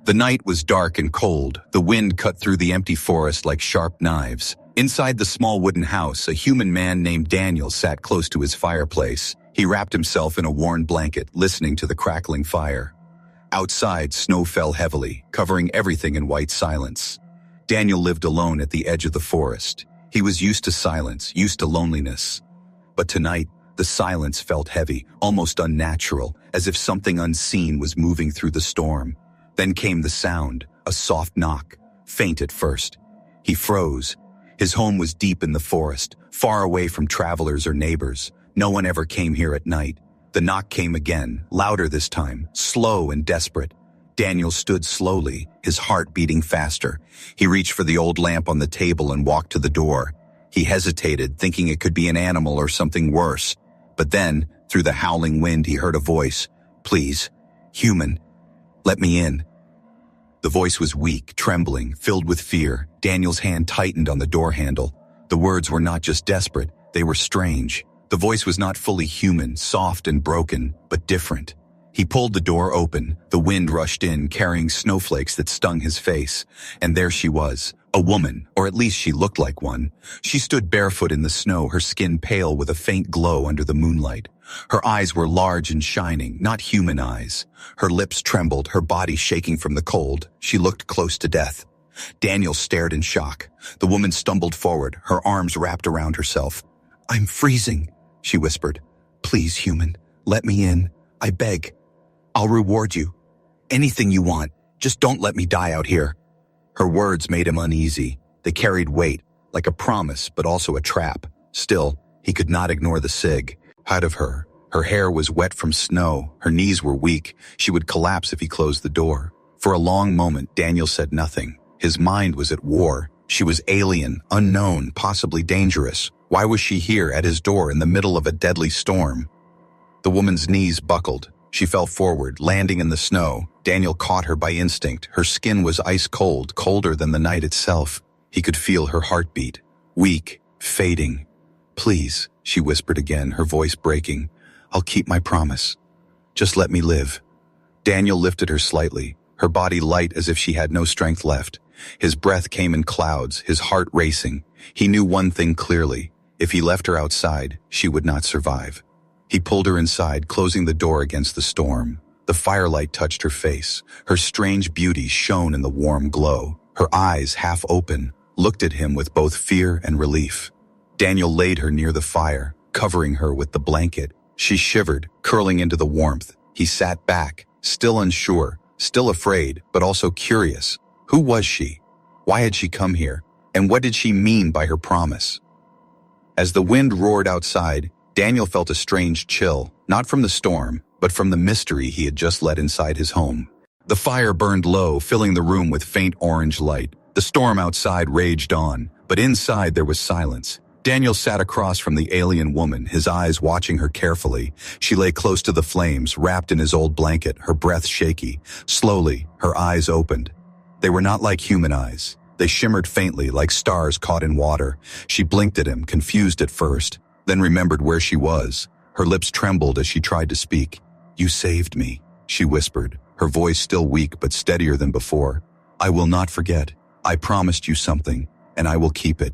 The night was dark and cold. The wind cut through the empty forest like sharp knives. Inside the small wooden house, a human man named Daniel sat close to his fireplace. He wrapped himself in a worn blanket, listening to the crackling fire. Outside, snow fell heavily, covering everything in white silence. Daniel lived alone at the edge of the forest. He was used to silence, used to loneliness. But tonight, the silence felt heavy, almost unnatural, as if something unseen was moving through the storm. Then came the sound, a soft knock, faint at first. He froze. His home was deep in the forest, far away from travelers or neighbors. No one ever came here at night. The knock came again, louder this time, slow and desperate. Daniel stood slowly, his heart beating faster. He reached for the old lamp on the table and walked to the door. He hesitated, thinking it could be an animal or something worse. But then, through the howling wind, he heard a voice. "Please, human, let me in." The voice was weak, trembling, filled with fear. Daniel's hand tightened on the door handle. The words were not just desperate, they were strange. The voice was not fully human, soft and broken, but different. He pulled the door open. The wind rushed in, carrying snowflakes that stung his face. And there she was, a woman, or at least she looked like one. She stood barefoot in the snow, her skin pale with a faint glow under the moonlight. Her eyes were large and shining, not human eyes. Her lips trembled, her body shaking from the cold. She looked close to death. Daniel stared in shock. The woman stumbled forward, her arms wrapped around herself. "I'm freezing," she whispered. "Please, human, let me in. I beg. I'll reward you. Anything you want. Just don't let me die out here." Her words made him uneasy. They carried weight, like a promise, but also a trap. Still, he could not ignore the cig. Out of her. Her hair was wet from snow. Her knees were weak. She would collapse if he closed the door. For a long moment, Daniel said nothing. His mind was at war. She was alien, unknown, possibly dangerous. Why was she here at his door in the middle of a deadly storm? The woman's knees buckled. She fell forward, landing in the snow. Daniel caught her by instinct. Her skin was ice cold, colder than the night itself. He could feel her heartbeat. Weak, fading. "Please," she whispered again, her voice breaking. "I'll keep my promise. Just let me live." Daniel lifted her slightly, her body light as if she had no strength left. His breath came in clouds, his heart racing. He knew one thing clearly. If he left her outside, she would not survive. He pulled her inside, closing the door against the storm. The firelight touched her face. Her strange beauty shone in the warm glow. Her eyes, half open, looked at him with both fear and relief. Daniel laid her near the fire, covering her with the blanket. She shivered, curling into the warmth. He sat back, still unsure, still afraid, but also curious. Who was she? Why had she come here? And what did she mean by her promise? As the wind roared outside, Daniel felt a strange chill, not from the storm, but from the mystery he had just let inside his home. The fire burned low, filling the room with faint orange light. The storm outside raged on, but inside there was silence. Daniel sat across from the alien woman, his eyes watching her carefully. She lay close to the flames, wrapped in his old blanket, her breath shaky. Slowly, her eyes opened. They were not like human eyes. They shimmered faintly, like stars caught in water. She blinked at him, confused at first, then remembered where she was. Her lips trembled as she tried to speak. "You saved me," she whispered, her voice still weak but steadier than before. "I will not forget. I promised you something, and I will keep it."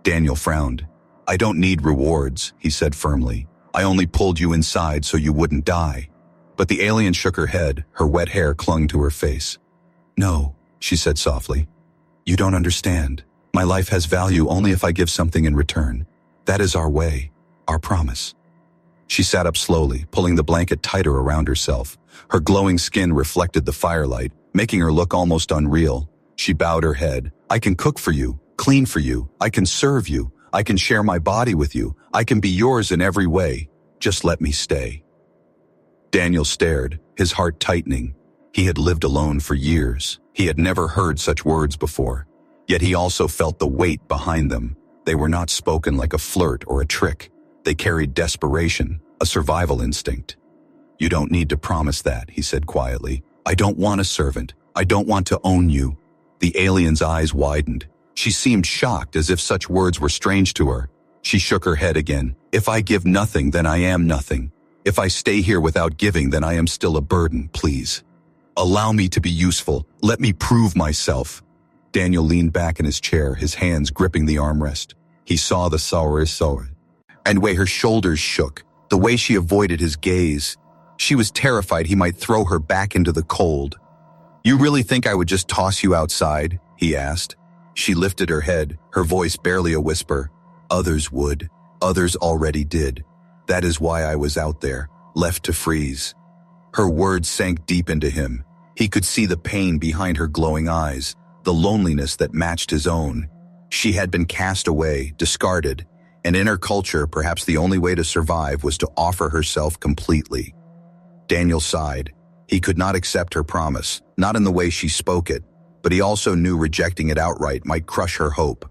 Daniel frowned. "I don't need rewards," he said firmly. "I only pulled you inside so you wouldn't die." But the alien shook her head, her wet hair clung to her face. "No," she said softly. "You don't understand. My life has value only if I give something in return. That is our way, our promise." She sat up slowly, pulling the blanket tighter around herself. Her glowing skin reflected the firelight, making her look almost unreal. She bowed her head. "I can cook for you, clean for you. I can serve you. I can share my body with you. I can be yours in every way. Just let me stay." Daniel stared, his heart tightening. He had lived alone for years. He had never heard such words before. Yet he also felt the weight behind them. They were not spoken like a flirt or a trick. They carried desperation, a survival instinct. "You don't need to promise that," he said quietly. "I don't want a servant. I don't want to own you." The alien's eyes widened. She seemed shocked, as if such words were strange to her. She shook her head again. "If I give nothing, then I am nothing. If I stay here without giving, then I am still a burden, please." Allow me to be useful. Let me prove myself. Daniel leaned back in his chair, his hands gripping the armrest. He saw the sour, and way her shoulders shook, the way she avoided his gaze. She was terrified he might throw her back into the cold. You really think I would just toss you outside? He asked. She lifted her head, her voice barely a whisper. Others would. Others already did. That is why I was out there, left to freeze. Her words sank deep into him. He could see the pain behind her glowing eyes, the loneliness that matched his own. She had been cast away, discarded, and in her culture, perhaps the only way to survive was to offer herself completely. Daniel sighed. He could not accept her promise, not in the way she spoke it, but he also knew rejecting it outright might crush her hope.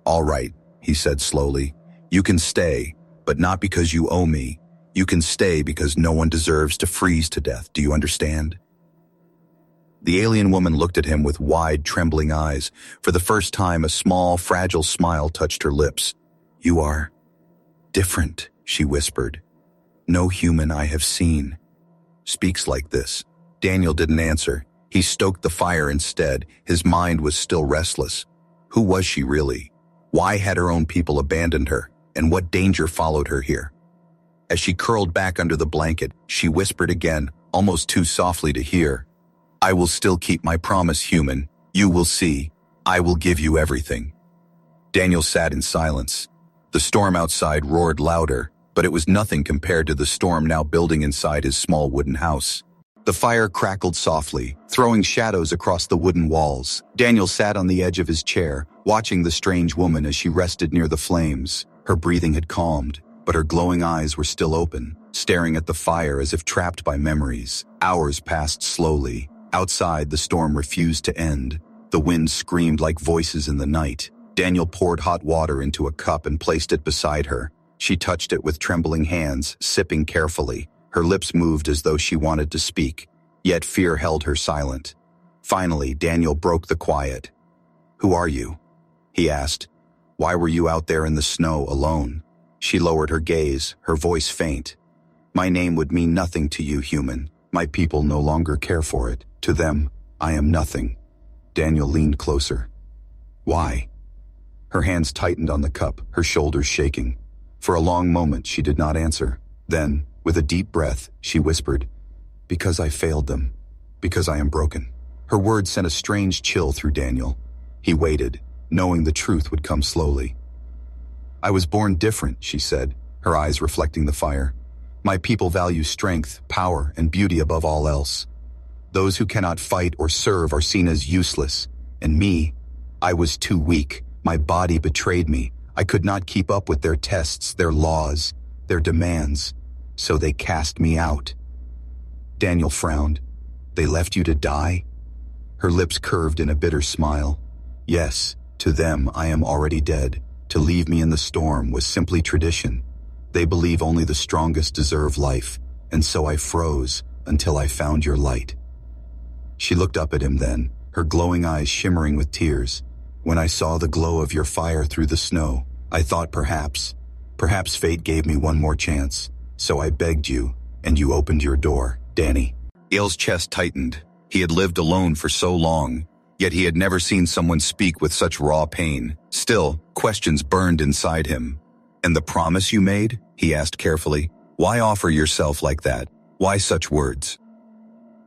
All right, he said slowly. You can stay, but not because you owe me. You can stay because no one deserves to freeze to death. Do you understand? The alien woman looked at him with wide, trembling eyes. For the first time, a small, fragile smile touched her lips. You are different, she whispered. No human I have seen speaks like this. Daniel didn't answer. He stoked the fire instead. His mind was still restless. Who was she really? Why had her own people abandoned her? And what danger followed her here? As she curled back under the blanket, she whispered again, almost too softly to hear. I will still keep my promise, human. You will see. I will give you everything. Daniel sat in silence. The storm outside roared louder, but it was nothing compared to the storm now building inside his small wooden house. The fire crackled softly, throwing shadows across the wooden walls. Daniel sat on the edge of his chair, watching the strange woman as she rested near the flames. Her breathing had calmed, but her glowing eyes were still open, staring at the fire as if trapped by memories. Hours passed slowly. Outside, the storm refused to end. The wind screamed like voices in the night. Daniel poured hot water into a cup and placed it beside her. She touched it with trembling hands, sipping carefully. Her lips moved as though she wanted to speak, yet fear held her silent. Finally, Daniel broke the quiet. Who are you? He asked. Why were you out there in the snow alone? She lowered her gaze, her voice faint. My name would mean nothing to you, human. My people no longer care for it. To them, I am nothing. Daniel leaned closer. Why? Her hands tightened on the cup, her shoulders shaking. For a long moment, she did not answer. Then, with a deep breath, she whispered, Because I failed them. Because I am broken. Her words sent a strange chill through Daniel. He waited, knowing the truth would come slowly. I was born different, she said, her eyes reflecting the fire. My people value strength, power, and beauty above all else. Those who cannot fight or serve are seen as useless. And me, I was too weak. My body betrayed me. I could not keep up with their tests, their laws, their demands. So they cast me out. Daniel frowned. They left you to die? Her lips curved in a bitter smile. Yes, to them I am already dead. To leave me in the storm was simply tradition. They believe only the strongest deserve life, and so I froze until I found your light. She looked up at him then, her glowing eyes shimmering with tears. When I saw the glow of your fire through the snow, I thought perhaps fate gave me one more chance. So I begged you, and you opened your door, Danny. Gale's chest tightened. He had lived alone for so long, yet he had never seen someone speak with such raw pain. Still, questions burned inside him. And the promise you made? He asked carefully. Why offer yourself like that? Why such words?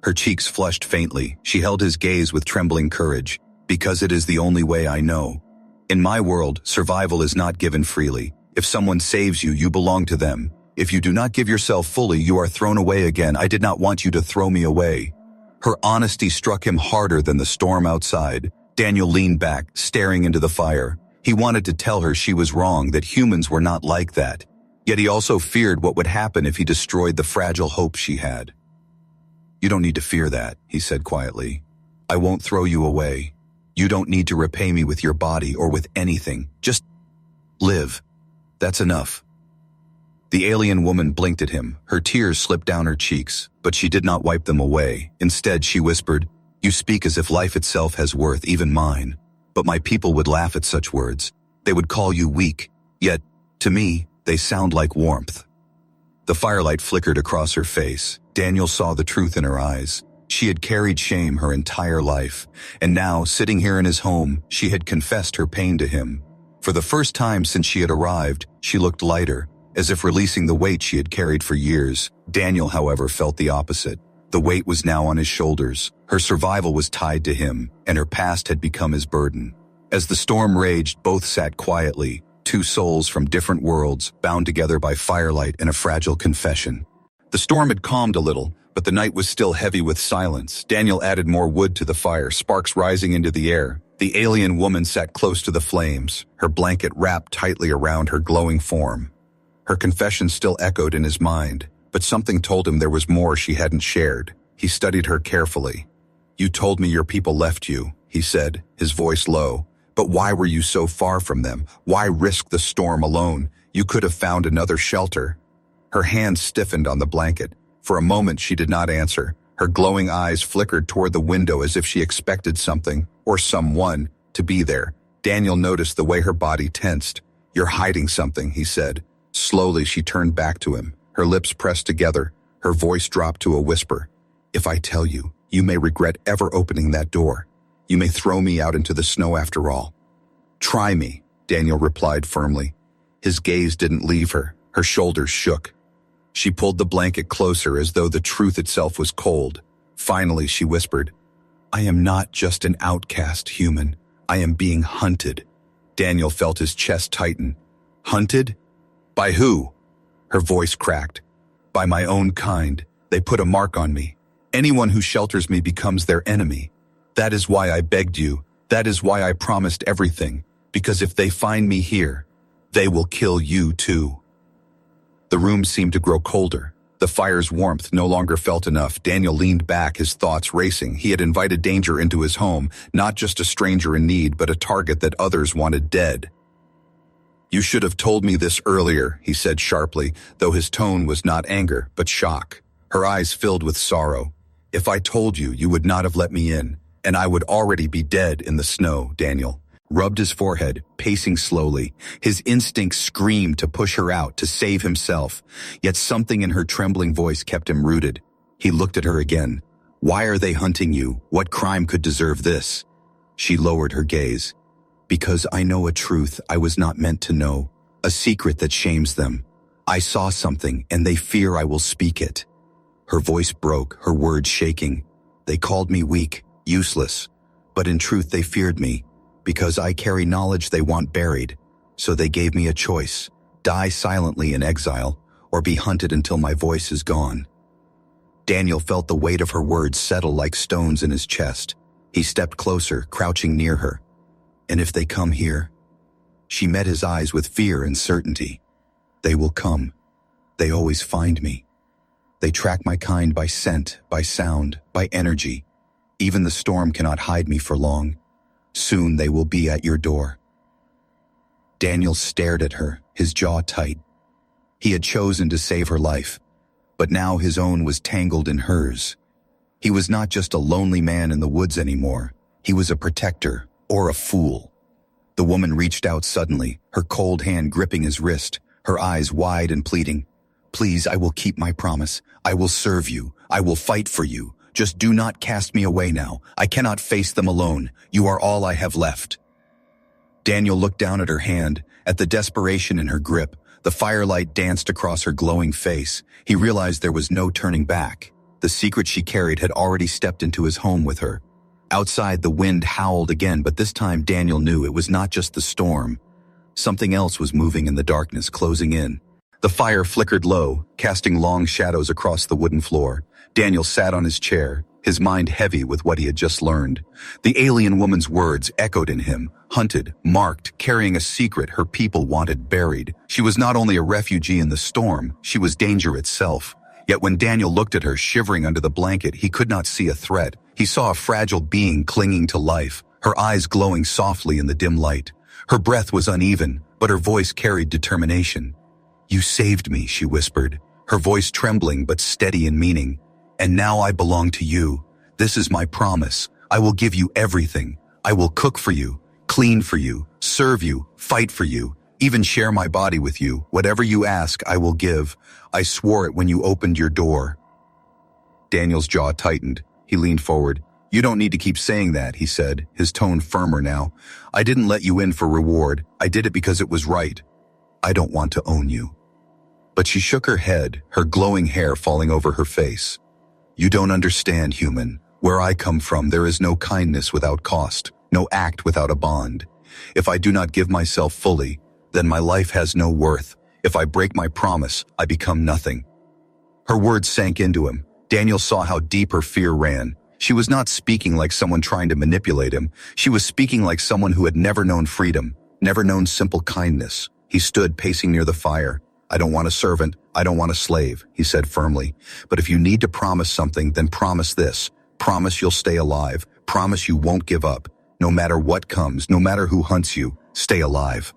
Her cheeks flushed faintly. She held his gaze with trembling courage. Because it is the only way I know. In my world, survival is not given freely. If someone saves you, you belong to them. If you do not give yourself fully, you are thrown away again. I did not want you to throw me away. Her honesty struck him harder than the storm outside. Daniel leaned back, staring into the fire. He wanted to tell her she was wrong, that humans were not like that. Yet he also feared what would happen if he destroyed the fragile hope she had. You don't need to fear that, he said quietly. I won't throw you away. You don't need to repay me with your body or with anything. Just live. That's enough. The alien woman blinked at him. Her tears slipped down her cheeks, but she did not wipe them away. Instead, she whispered, You speak as if life itself has worth, even mine. But my people would laugh at such words. They would call you weak. Yet, to me, they sound like warmth. The firelight flickered across her face. Daniel saw the truth in her eyes. She had carried shame her entire life, and now, sitting here in his home, she had confessed her pain to him. For the first time since she had arrived, she looked lighter, as if releasing the weight she had carried for years. Daniel, however, felt the opposite. The weight was now on his shoulders. Her survival was tied to him, and her past had become his burden. As the storm raged, both sat quietly, two souls from different worlds, bound together by firelight and a fragile confession. The storm had calmed a little, but the night was still heavy with silence. Daniel added more wood to the fire, sparks rising into the air. The alien woman sat close to the flames, her blanket wrapped tightly around her glowing form. Her confession still echoed in his mind, but something told him there was more she hadn't shared. He studied her carefully. "You told me your people left you," he said, his voice low. "But why were you so far from them? Why risk the storm alone? You could have found another shelter." Her hands stiffened on the blanket. For a moment she did not answer. Her glowing eyes flickered toward the window as if she expected something, or someone, to be there. Daniel noticed the way her body tensed. "You're hiding something," he said. Slowly she turned back to him, her lips pressed together, her voice dropped to a whisper. "If I tell you, you may regret ever opening that door. You may throw me out into the snow after all." "Try me," Daniel replied firmly. His gaze didn't leave her. Her shoulders shook. She pulled the blanket closer as though the truth itself was cold. Finally, she whispered, "I am not just an outcast human. I am being hunted." Daniel felt his chest tighten. "Hunted? By who?" Her voice cracked. "By my own kind. They put a mark on me. Anyone who shelters me becomes their enemy. That is why I begged you. That is why I promised everything. Because if they find me here, they will kill you too." The room seemed to grow colder. The fire's warmth no longer felt enough. Daniel leaned back, his thoughts racing. He had invited danger into his home, not just a stranger in need, but a target that others wanted dead. "You should have told me this earlier," he said sharply, though his tone was not anger, but shock. Her eyes filled with sorrow. "If I told you, you would not have let me in, and I would already be dead in the snow." Daniel rubbed his forehead, pacing slowly. His instincts screamed to push her out, to save himself. Yet something in her trembling voice kept him rooted. He looked at her again. "Why are they hunting you? What crime could deserve this?" She lowered her gaze. "Because I know a truth I was not meant to know, a secret that shames them. I saw something, and they fear I will speak it." Her voice broke, her words shaking. "They called me weak, useless, but in truth they feared me. Because I carry knowledge they want buried, so they gave me a choice: die silently in exile, or be hunted until my voice is gone." Daniel felt the weight of her words settle like stones in his chest. He stepped closer, crouching near her. "And if they come here?" She met his eyes with fear and certainty. "They will come. They always find me. They track my kind by scent, by sound, by energy. Even the storm cannot hide me for long. Soon they will be at your door." Daniel stared at her, his jaw tight. He had chosen to save her life, but now his own was tangled in hers. He was not just a lonely man in the woods anymore. He was a protector, or a fool. The woman reached out suddenly, her cold hand gripping his wrist, her eyes wide and pleading. "Please, I will keep my promise. I will serve you. I will fight for you. Just do not cast me away now. I cannot face them alone. You are all I have left." Daniel looked down at her hand, at the desperation in her grip. The firelight danced across her glowing face. He realized there was no turning back. The secret she carried had already stepped into his home with her. Outside, the wind howled again, but this time Daniel knew it was not just the storm. Something else was moving in the darkness, closing in. The fire flickered low, casting long shadows across the wooden floor. Daniel sat on his chair, his mind heavy with what he had just learned. The alien woman's words echoed in him, hunted, marked, carrying a secret her people wanted buried. She was not only a refugee in the storm, she was danger itself. Yet when Daniel looked at her shivering under the blanket, he could not see a threat. He saw a fragile being clinging to life, her eyes glowing softly in the dim light. Her breath was uneven, but her voice carried determination. "You saved me," she whispered, her voice trembling but steady in meaning. "And now I belong to you. This is my promise. I will give you everything. I will cook for you, clean for you, serve you, fight for you, even share my body with you. Whatever you ask, I will give. I swore it when you opened your door." Daniel's jaw tightened. He leaned forward. You don't need to keep saying that, he said, his tone firmer now. I didn't let you in for reward. I did it because it was right. I don't want to own you. But she shook her head, her glowing hair falling over her face. You don't understand, human. Where I come from, there is no kindness without cost, no act without a bond. If I do not give myself fully, then my life has no worth. If I break my promise, I become nothing. Her words sank into him. Daniel saw how deep her fear ran. She was not speaking like someone trying to manipulate him. She was speaking like someone who had never known freedom, never known simple kindness. He stood pacing near the fire. I don't want a servant. I don't want a slave, he said firmly. But if you need to promise something, then promise this. Promise you'll stay alive. Promise you won't give up. No matter what comes, no matter who hunts you, stay alive.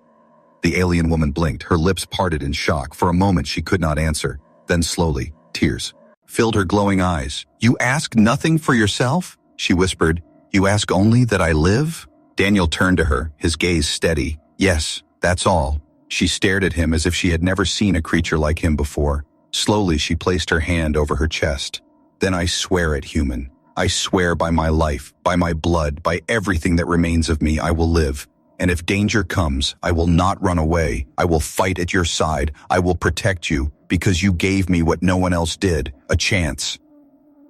The alien woman blinked, her lips parted in shock. For a moment she could not answer. Then slowly, tears filled her glowing eyes. You ask nothing for yourself? She whispered. You ask only that I live? Daniel turned to her, his gaze steady. Yes, that's all. She stared at him as if she had never seen a creature like him before. Slowly she placed her hand over her chest. Then I swear it, human. I swear by my life, by my blood, by everything that remains of me, I will live. And if danger comes, I will not run away. I will fight at your side. I will protect you, because you gave me what no one else did, a chance.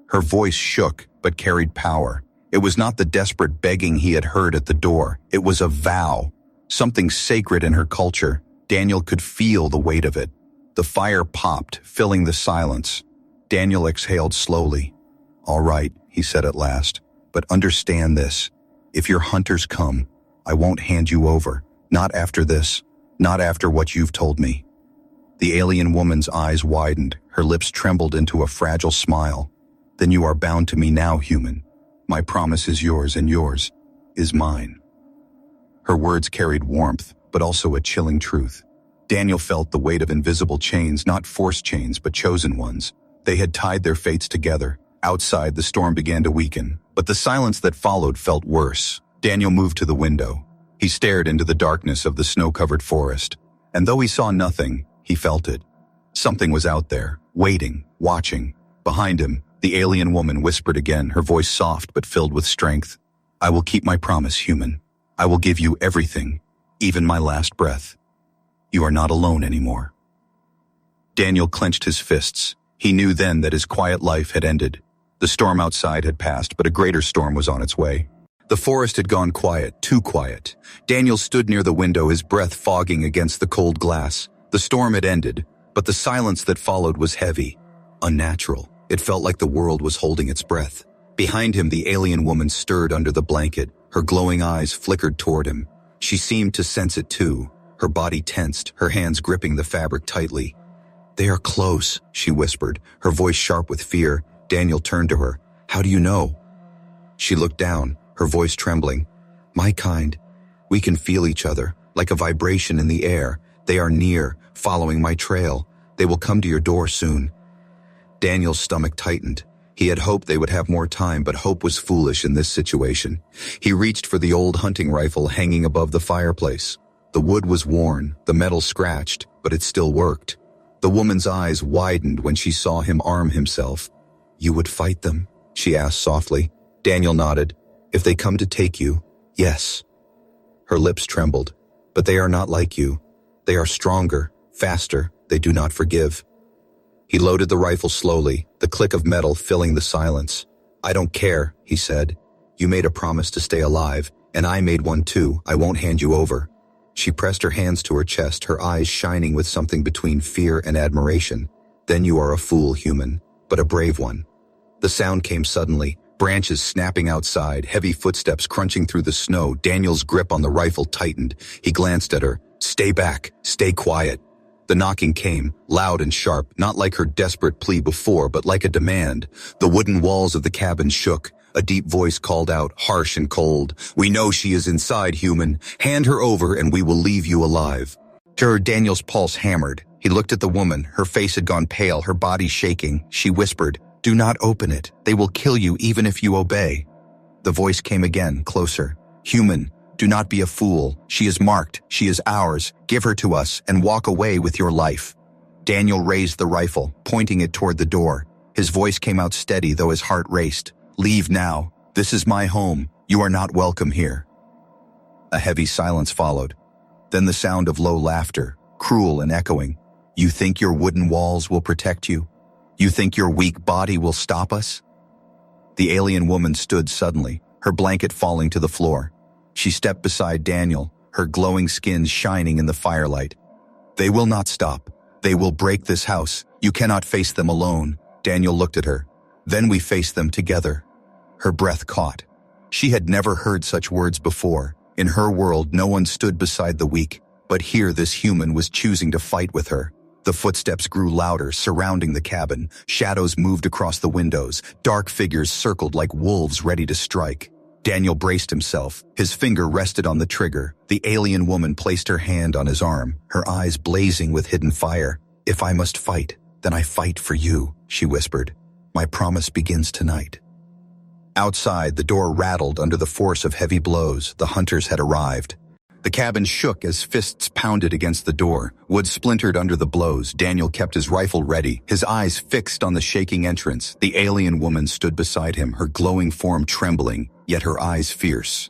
Her voice shook, but carried power. It was not the desperate begging he had heard at the door. It was a vow, something sacred in her culture. Daniel could feel the weight of it. The fire popped, filling the silence. Daniel exhaled slowly. All right, he said at last, but understand this. If your hunters come, I won't hand you over. Not after this. Not after what you've told me. The alien woman's eyes widened. Her lips trembled into a fragile smile. Then you are bound to me now, human. My promise is yours and yours is mine. Her words carried warmth, but also a chilling truth. Daniel felt the weight of invisible chains, not forced chains, but chosen ones. They had tied their fates together. Outside, the storm began to weaken, but the silence that followed felt worse. Daniel moved to the window. He stared into the darkness of the snow-covered forest, and though he saw nothing, he felt it. Something was out there, waiting, watching. Behind him, the alien woman whispered again, her voice soft but filled with strength. I will keep my promise, human. I will give you everything, even my last breath. You are not alone anymore. Daniel clenched his fists. He knew then that his quiet life had ended. The storm outside had passed, but a greater storm was on its way. The forest had gone quiet, too quiet. Daniel stood near the window, his breath fogging against the cold glass. The storm had ended, but the silence that followed was heavy, unnatural. It felt like the world was holding its breath. Behind him, the alien woman stirred under the blanket. Her glowing eyes flickered toward him. She seemed to sense it too. Her body tensed, her hands gripping the fabric tightly. They are close, she whispered, her voice sharp with fear. Daniel turned to her. How do you know? She looked down, her voice trembling. My kind. We can feel each other, like a vibration in the air. They are near, following my trail. They will come to your door soon. Daniel's stomach tightened. He had hoped they would have more time, but hope was foolish in this situation. He reached for the old hunting rifle hanging above the fireplace. The wood was worn, the metal scratched, but it still worked. The woman's eyes widened when she saw him arm himself. You would fight them? She asked softly. Daniel nodded. If they come to take you, yes. Her lips trembled. But they are not like you. They are stronger, faster. They do not forgive. He loaded the rifle slowly, the click of metal filling the silence. I don't care, he said. You made a promise to stay alive, and I made one too. I won't hand you over. She pressed her hands to her chest, her eyes shining with something between fear and admiration. Then you are a fool, human, but a brave one. The sound came suddenly, branches snapping outside, heavy footsteps crunching through the snow. Daniel's grip on the rifle tightened. He glanced at her. Stay back, stay quiet. The knocking came, loud and sharp, not like her desperate plea before, but like a demand. The wooden walls of the cabin shook. A deep voice called out, harsh and cold. We know she is inside, human. Hand her over and we will leave you alive. Daniel's pulse hammered. He looked at the woman. Her face had gone pale, her body shaking. She whispered, do not open it. They will kill you even if you obey. The voice came again, closer. Human, do not be a fool. She is marked. She is ours. Give her to us and walk away with your life. Daniel raised the rifle, pointing it toward the door. His voice came out steady, though his heart raced. Leave now. This is my home. You are not welcome here." A heavy silence followed. Then the sound of low laughter, cruel and echoing. "You think your wooden walls will protect you? You think your weak body will stop us?" The alien woman stood suddenly, her blanket falling to the floor. She stepped beside Daniel, her glowing skin shining in the firelight. "They will not stop. They will break this house. You cannot face them alone." Daniel looked at her. "Then we face them together." Her breath caught. She had never heard such words before. In her world, no one stood beside the weak, but here this human was choosing to fight with her. The footsteps grew louder, surrounding the cabin. Shadows moved across the windows. Dark figures circled like wolves ready to strike. Daniel braced himself. His finger rested on the trigger. The alien woman placed her hand on his arm, her eyes blazing with hidden fire. "If I must fight, then I fight for you," she whispered. "My promise begins tonight." Outside, the door rattled under the force of heavy blows. The hunters had arrived. The cabin shook as fists pounded against the door. Wood splintered under the blows. Daniel kept his rifle ready, his eyes fixed on the shaking entrance. The alien woman stood beside him, her glowing form trembling, yet her eyes fierce.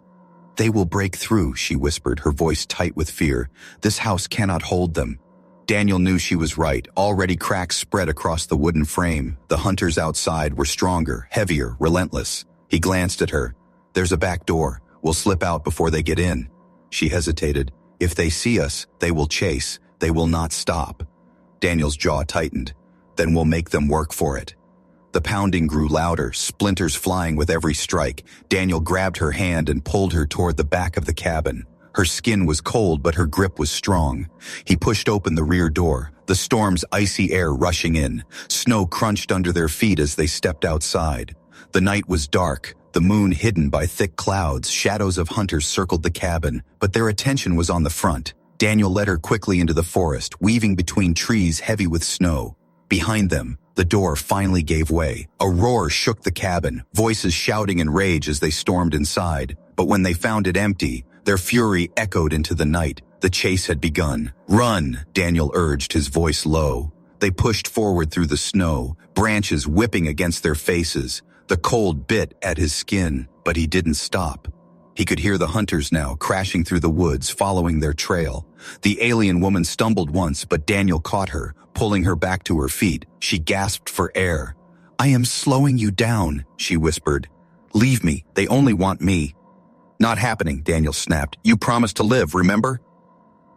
"They will break through," she whispered, her voice tight with fear. "This house cannot hold them." Daniel knew she was right. Already cracks spread across the wooden frame. The hunters outside were stronger, heavier, relentless. He glanced at her. "There's a back door. We'll slip out before they get in." She hesitated. "If they see us, they will chase. They will not stop." Daniel's jaw tightened. "Then we'll make them work for it." The pounding grew louder, splinters flying with every strike. Daniel grabbed her hand and pulled her toward the back of the cabin. Her skin was cold, but her grip was strong. He pushed open the rear door, the storm's icy air rushing in. Snow crunched under their feet as they stepped outside. The night was dark, the moon hidden by thick clouds. Shadows of hunters circled the cabin, but their attention was on the front. Daniel led her quickly into the forest, weaving between trees heavy with snow. Behind them, the door finally gave way. A roar shook the cabin, voices shouting in rage as they stormed inside. But when they found it empty, their fury echoed into the night. The chase had begun. "Run," Daniel urged, his voice low. They pushed forward through the snow, branches whipping against their faces. The cold bit at his skin, but he didn't stop. He could hear the hunters now, crashing through the woods, following their trail. The alien woman stumbled once, but Daniel caught her, pulling her back to her feet. She gasped for air. "I am slowing you down," she whispered. "Leave me. They only want me." "Not happening," Daniel snapped. "You promised to live, remember?"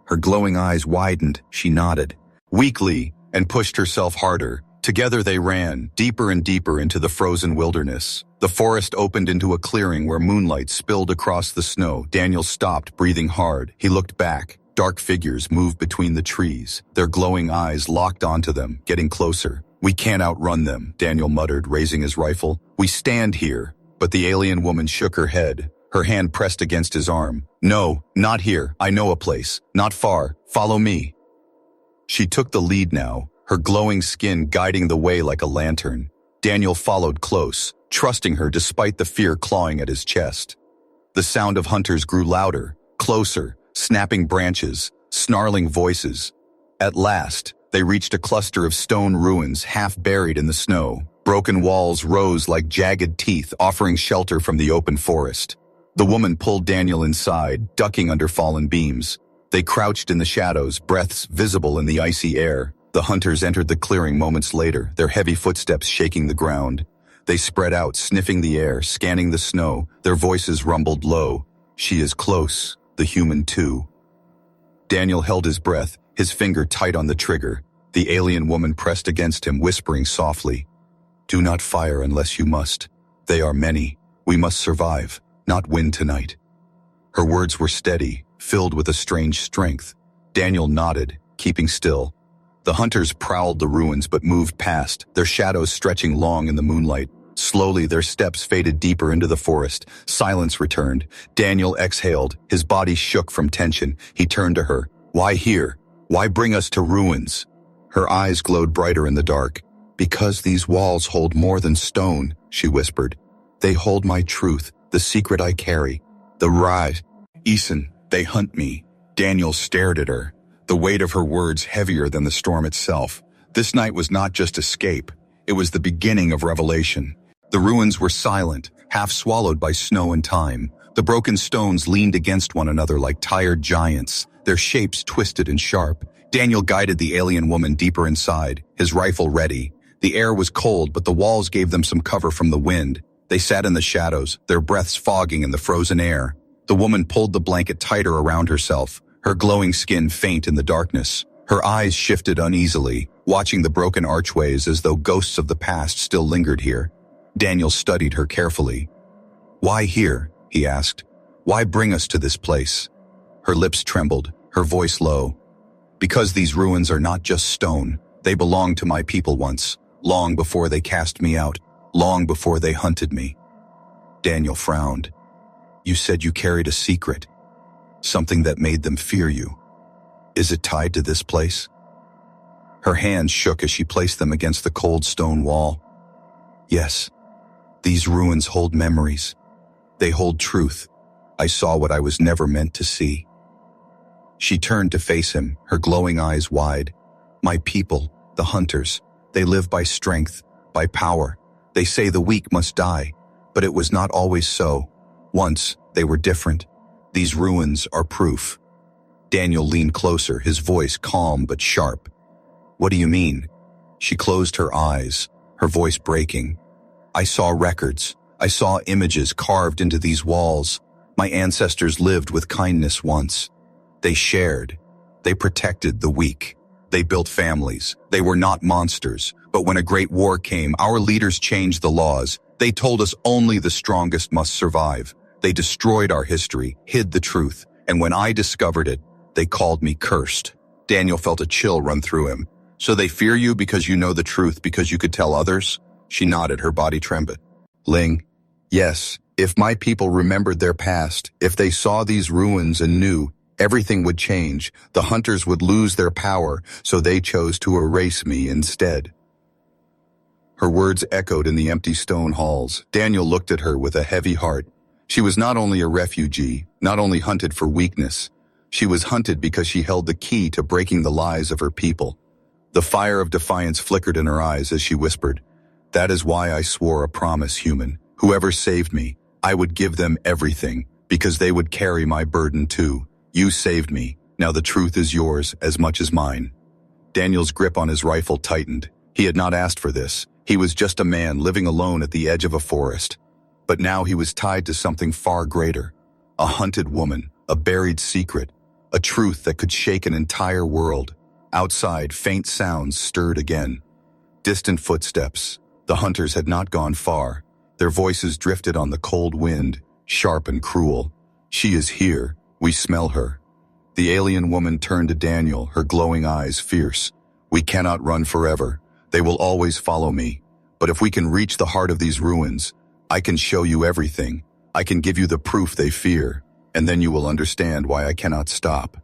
Her glowing eyes widened. She nodded weakly and pushed herself harder. Together they ran, deeper and deeper into the frozen wilderness. The forest opened into a clearing where moonlight spilled across the snow. Daniel stopped, breathing hard. He looked back. Dark figures moved between the trees, their glowing eyes locked onto them, getting closer. "We can't outrun them," Daniel muttered, raising his rifle. "We stand here." But the alien woman shook her head. Her hand pressed against his arm. "No, not here. I know a place. Not far. Follow me." She took the lead now, her glowing skin guiding the way like a lantern. Daniel followed close, trusting her despite the fear clawing at his chest. The sound of hunters grew louder, closer, snapping branches, snarling voices. At last, they reached a cluster of stone ruins half buried in the snow. Broken walls rose like jagged teeth, offering shelter from the open forest. The woman pulled Daniel inside, ducking under fallen beams. They crouched in the shadows, breaths visible in the icy air. The hunters entered the clearing moments later, their heavy footsteps shaking the ground. They spread out, sniffing the air, scanning the snow. Their voices rumbled low. "She is close, the human too." Daniel held his breath, his finger tight on the trigger. The alien woman pressed against him, whispering softly, "Do not fire unless you must. They are many. We must survive, not win tonight." Her words were steady, filled with a strange strength. Daniel nodded, keeping still. The hunters prowled the ruins but moved past, their shadows stretching long in the moonlight. Slowly, their steps faded deeper into the forest. Silence returned. Daniel exhaled, his body shook from tension. He turned to her. "Why here? Why bring us to ruins?" Her eyes glowed brighter in the dark. "Because these walls hold more than stone," she whispered. "They hold my truth, the secret I carry. The rise. Eason, they hunt me." Daniel stared at her, the weight of her words heavier than the storm itself. This night was not just escape. It was the beginning of revelation. The ruins were silent, half swallowed by snow and time. The broken stones leaned against one another like tired giants, their shapes twisted and sharp. Daniel guided the alien woman deeper inside, his rifle ready. The air was cold, but the walls gave them some cover from the wind. They sat in the shadows, their breaths fogging in the frozen air. The woman pulled the blanket tighter around herself, her glowing skin faint in the darkness. Her eyes shifted uneasily, watching the broken archways as though ghosts of the past still lingered here. Daniel studied her carefully. "Why here?" he asked. "Why bring us to this place?" Her lips trembled, her voice low. "Because these ruins are not just stone. They belonged to my people once, long before they cast me out, long before they hunted me." Daniel frowned. "You said you carried a secret, something that made them fear you. Is it tied to this place?" Her hands shook as she placed them against the cold stone wall. "Yes, these ruins hold memories. They hold truth. I saw what I was never meant to see." She turned to face him, her glowing eyes wide. "My people, the hunters, they live by strength, by power. They say the weak must die, but it was not always so. Once, they were different. These ruins are proof." Daniel leaned closer, his voice calm but sharp. "What do you mean?" She closed her eyes, her voice breaking. "I saw records. I saw images carved into these walls. My ancestors lived with kindness once. They shared. They protected the weak. They built families. They were not monsters. But when a great war came, our leaders changed the laws. They told us only the strongest must survive. They destroyed our history, hid the truth, and when I discovered it, they called me cursed." Daniel felt a chill run through him. "So they fear you because you know the truth, because you could tell others?" She nodded, her body trembling. "Ling, yes, if my people remembered their past, if they saw these ruins and knew, everything would change. The hunters would lose their power, so they chose to erase me instead." Her words echoed in the empty stone halls. Daniel looked at her with a heavy heart. She was not only a refugee, not only hunted for weakness. She was hunted because she held the key to breaking the lies of her people. The fire of defiance flickered in her eyes as she whispered, "That is why I swore a promise, human. Whoever saved me, I would give them everything, because they would carry my burden too. You saved me. Now the truth is yours as much as mine." Daniel's grip on his rifle tightened. He had not asked for this. He was just a man living alone at the edge of a forest. But now he was tied to something far greater. A hunted woman, a buried secret, a truth that could shake an entire world. Outside, faint sounds stirred again. Distant footsteps. The hunters had not gone far. Their voices drifted on the cold wind, sharp and cruel. "She is here. We smell her." The alien woman turned to Daniel, her glowing eyes fierce. "We cannot run forever. They will always follow me. But if we can reach the heart of these ruins, I can show you everything. I can give you the proof they fear, and then you will understand why I cannot stop."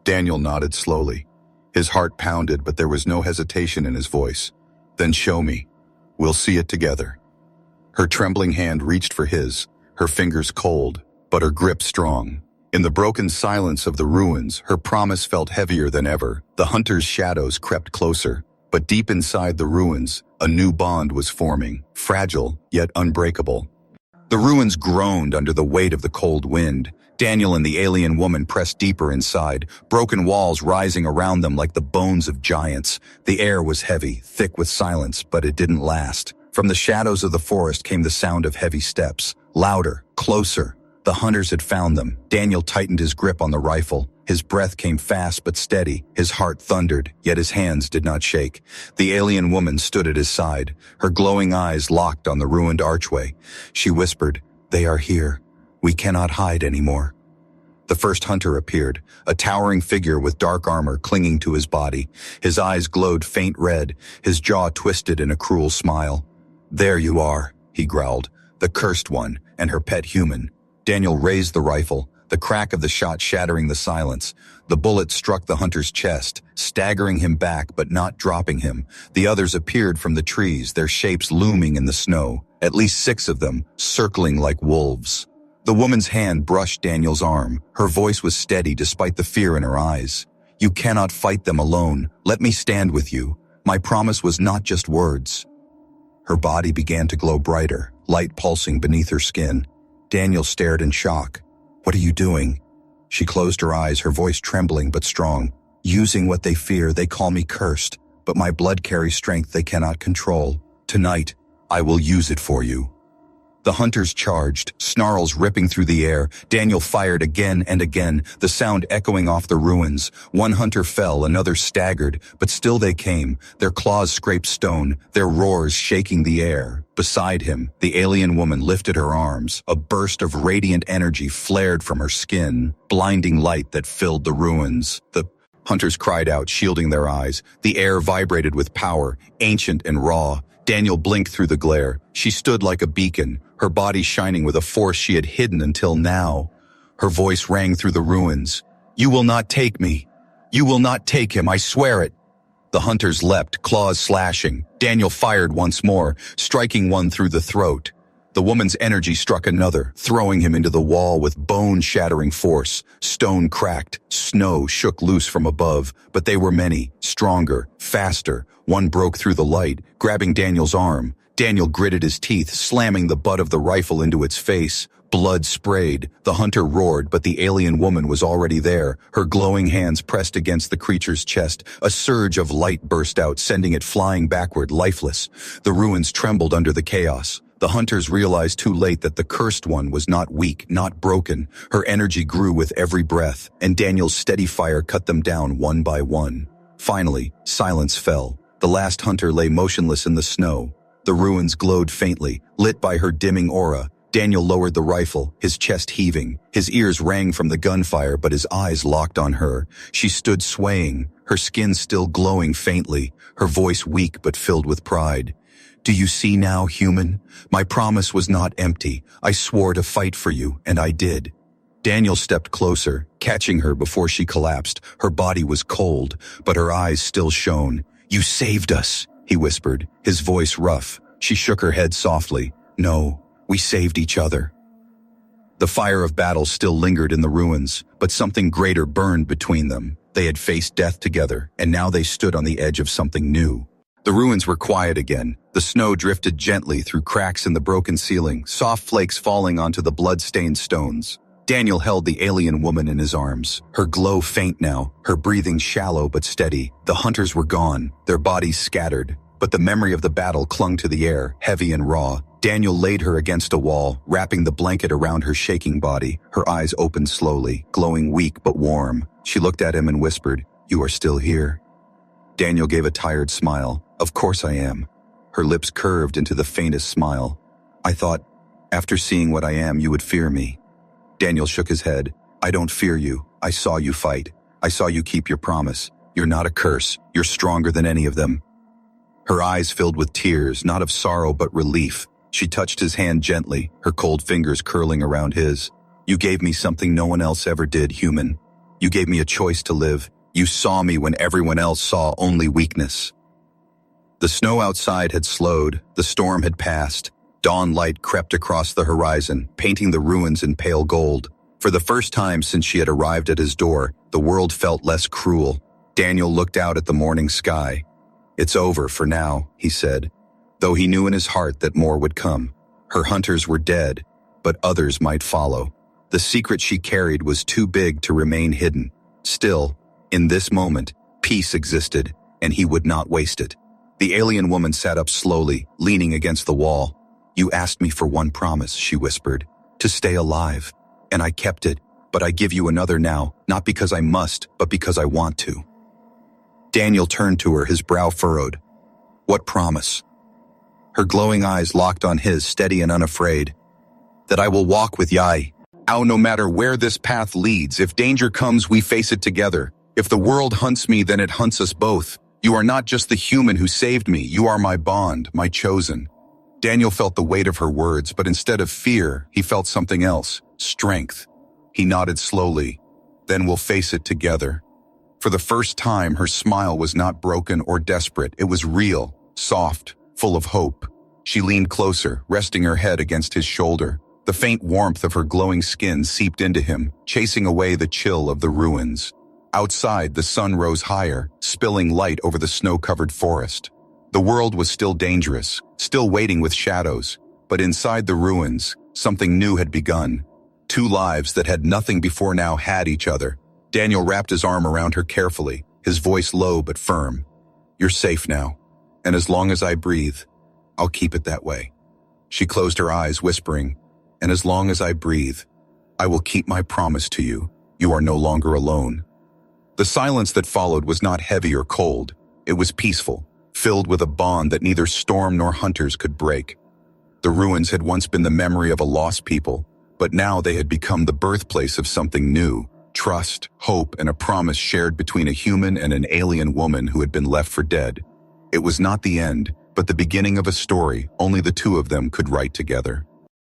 Daniel nodded slowly. His heart pounded, but there was no hesitation in his voice. "Then show me. We'll see it together." Her trembling hand reached for his, her fingers cold, but her grip strong. In the broken silence of the ruins, her promise felt heavier than ever. The hunter's shadows crept closer, but deep inside the ruins, a new bond was forming, fragile yet unbreakable. The ruins groaned under the weight of the cold wind. Daniel and the alien woman pressed deeper inside, broken walls rising around them like the bones of giants. The air was heavy, thick with silence, but it didn't last. From the shadows of the forest came the sound of heavy steps, louder, closer. The hunters had found them. Daniel tightened his grip on the rifle. His breath came fast but steady. His heart thundered, yet his hands did not shake. The alien woman stood at his side, her glowing eyes locked on the ruined archway. She whispered, "They are here. We cannot hide anymore." The first hunter appeared, a towering figure with dark armor clinging to his body. His eyes glowed faint red, his jaw twisted in a cruel smile. "There you are," he growled, "the cursed one and her pet human." Daniel raised the rifle, the crack of the shot shattering the silence. The bullet struck the hunter's chest, staggering him back but not dropping him. The others appeared from the trees, their shapes looming in the snow, at least 6 of them, circling like wolves. The woman's hand brushed Daniel's arm. Her voice was steady despite the fear in her eyes. "You cannot fight them alone. Let me stand with you. My promise was not just words." Her body began to glow brighter, light pulsing beneath her skin. Daniel stared in shock. "What are you doing?" She closed her eyes, her voice trembling but strong. "Using what they fear, they call me cursed, but my blood carries strength they cannot control. Tonight, I will use it for you." The hunters charged, snarls ripping through the air. Daniel fired again and again, the sound echoing off the ruins. One hunter fell, another staggered, but still they came. Their claws scraped stone, their roars shaking the air. Beside him, the alien woman lifted her arms. A burst of radiant energy flared from her skin, blinding light that filled the ruins. The hunters cried out, shielding their eyes. The air vibrated with power, ancient and raw. Daniel blinked through the glare. She stood like a beacon, her body shining with a force she had hidden until now. Her voice rang through the ruins. "You will not take me. You will not take him, I swear it." The hunters leapt, claws slashing. Daniel fired once more, striking one through the throat. The woman's energy struck another, throwing him into the wall with bone-shattering force. Stone cracked, snow shook loose from above, but they were many, stronger, faster. One broke through the light, grabbing Daniel's arm. Daniel gritted his teeth, slamming the butt of the rifle into its face. Blood sprayed. The hunter roared, but the alien woman was already there, her glowing hands pressed against the creature's chest. A surge of light burst out, sending it flying backward, lifeless. The ruins trembled under the chaos. The hunters realized too late that the cursed one was not weak, not broken. Her energy grew with every breath, and Daniel's steady fire cut them down one by one. Finally, silence fell. The last hunter lay motionless in the snow. The ruins glowed faintly, lit by her dimming aura. Daniel lowered the rifle, his chest heaving. His ears rang from the gunfire, but his eyes locked on her. She stood swaying, her skin still glowing faintly, her voice weak but filled with pride. "Do you see now, human? My promise was not empty. I swore to fight for you, and I did." Daniel stepped closer, catching her before she collapsed. Her body was cold, but her eyes still shone. "You saved us," he whispered, his voice rough. She shook her head softly. "No, we saved each other." The fire of battle still lingered in the ruins, but something greater burned between them. They had faced death together, and now they stood on the edge of something new. The ruins were quiet again. The snow drifted gently through cracks in the broken ceiling, soft flakes falling onto the blood-stained stones. Daniel held the alien woman in his arms, her glow faint now, her breathing shallow but steady. The hunters were gone, their bodies scattered, but the memory of the battle clung to the air, heavy and raw. Daniel laid her against a wall, wrapping the blanket around her shaking body. Her eyes opened slowly, glowing weak but warm. She looked at him and whispered, "You are still here." Daniel gave a tired smile. "Of course I am." Her lips curved into the faintest smile. "I thought, after seeing what I am, you would fear me." Daniel shook his head. "I don't fear you. I saw you fight. I saw you keep your promise. You're not a curse. You're stronger than any of them." Her eyes filled with tears, not of sorrow but relief. She touched his hand gently, her cold fingers curling around his. "You gave me something no one else ever did, human. You gave me a choice to live. You saw me when everyone else saw only weakness." The snow outside had slowed, the storm had passed. Dawn light crept across the horizon, painting the ruins in pale gold. For the first time since she had arrived at his door, the world felt less cruel. Daniel looked out at the morning sky. "It's over for now," he said, though he knew in his heart that more would come. Her hunters were dead, but others might follow. The secret she carried was too big to remain hidden. Still, in this moment, peace existed, and he would not waste it. The alien woman sat up slowly, leaning against the wall. "You asked me for one promise," she whispered, "to stay alive. And I kept it, but I give you another now, not because I must, but because I want to." Daniel turned to her, his brow furrowed. "What promise?" Her glowing eyes locked on his, steady and unafraid. "That I will walk with Yai. No matter where this path leads, if danger comes, we face it together. If the world hunts me, then it hunts us both. You are not just the human who saved me, you are my bond, my chosen." Daniel felt the weight of her words, but instead of fear, he felt something else, strength. He nodded slowly. "Then we'll face it together." For the first time, her smile was not broken or desperate. It was real, soft, full of hope. She leaned closer, resting her head against his shoulder. The faint warmth of her glowing skin seeped into him, chasing away the chill of the ruins. Outside, the sun rose higher, spilling light over the snow-covered forest. The world was still dangerous, still waiting with shadows, but inside the ruins, something new had begun. Two lives that had nothing before now had each other. Daniel wrapped his arm around her carefully, his voice low but firm. "You're safe now, and as long as I breathe, I'll keep it that way." She closed her eyes, whispering, "And as long as I breathe, I will keep my promise to you. You are no longer alone." The silence that followed was not heavy or cold. It was peaceful, filled with a bond that neither storm nor hunters could break. The ruins had once been the memory of a lost people, but now they had become the birthplace of something new: trust, hope, and a promise shared between a human and an alien woman who had been left for dead. It was not the end, but the beginning of a story only the two of them could write together.